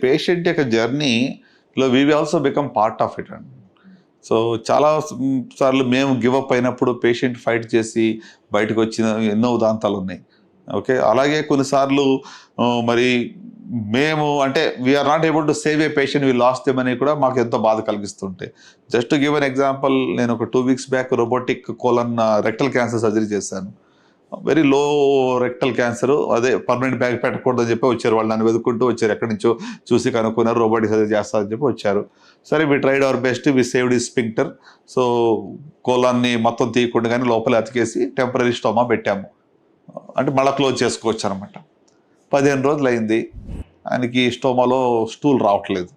Patient యొక్క జర్నీలో we also become part of it అండి. సో చాలా సార్లు మేము గివప్ అయినప్పుడు పేషెంట్ ఫైట్ చేసి బయటకు వచ్చిన ఎన్నో ఉదాంతాలు ఉన్నాయి. ఓకే, అలాగే కొన్నిసార్లు మరి మేము అంటే we are not able to save a patient, we lost them అని కూడా మాకు ఎంతో బాధ కలిగిస్తుంటాయి. జస్ట్ గివ్ అన్ ఎగ్జాంపుల్, నేను ఒక 2 weeks back robotic colon rectal cancer surgery చేశాను. వెరీ లో రెక్టల్ క్యాన్సర్, అదే పర్మనెంట్ బ్యాగ్ పెట్టకూడదని చెప్పి వచ్చారు. వాళ్ళు నన్ను వెతుక్కుంటూ వచ్చారు, ఎక్కడి నుంచో చూసి కనుక్కున్నారు, రోబోటిక్ సర్జరీ చేస్తారని చెప్పి వచ్చారు. సరే, we tried our best, we saved ఈ స్పింక్టర్. సో కోలాన్ని మొత్తం తీయకుండా కానీ లోపల అతికేసి టెంపరీ స్టోమా పెట్టాము, అంటే మళ్ళీ క్లోజ్ చేసుకోవచ్చు అనమాట. 15 రోజులు అయింది, ఆయనకి స్టోమాలో స్టూల్ రావట్లేదు.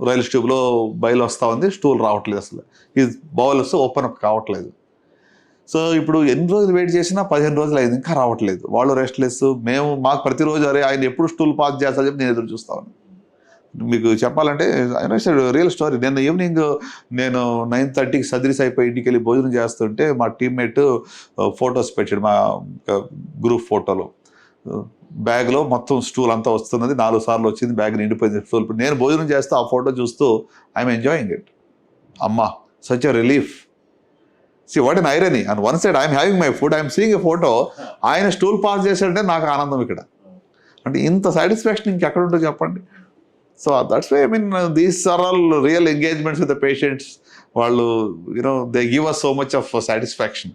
రైల్ ట్యూబ్లో బయలు వస్తూ ఉంది, స్టూల్ రావట్లేదు, అసలు ఈ బౌల్స్ ఓపెన్ అప్ కావట్లేదు. సో ఇప్పుడు ఎన్ని రోజులు వెయిట్ చేసినా 15 రోజులు అయింది, ఇంకా రావట్లేదు. వాళ్ళు రెస్ట్లెస్, మేము మాకు ప్రతిరోజు అరే ఆయన ఎప్పుడు స్టూల్ పాస్ చేస్తారని చెప్పి నేను ఎదురు చూస్తాను. మీకు చెప్పాలంటే రియల్ స్టోరీ. నేను ఈవినింగ్ 9:30కి సర్జరీస్ అయిపోయి ఇంటికి వెళ్ళి భోజనం చేస్తుంటే మా టీమ్మేట్ ఫొటోస్ పెట్టాడు, మా గ్రూప్ ఫోటోలో. బ్యాగ్లో మొత్తం స్టూల్ అంతా వస్తున్నది, 4 సార్లు వచ్చింది, బ్యాగ్ నిండిపోయింది స్టూల్. నేను భోజనం చేస్తూ ఆ ఫోటో చూస్తూ ఐఎమ్ ఎంజాయింగ్ ఇట్. అమ్మా, such a relief. See, what an irony. On one side, I'm having my food, I'm seeing a photo, ఆయన స్టూల్ పాస్ చేశాడంటే నాకు ఆనందం ఇక్కడ. అంటే ఇంత సాటిస్ఫాక్షన్ ఇంకెక్కడ ఉంటుందో చెప్పండి. So that's why I mean these are all real engagements with the patients. వాళ్ళు they give us so much of satisfaction.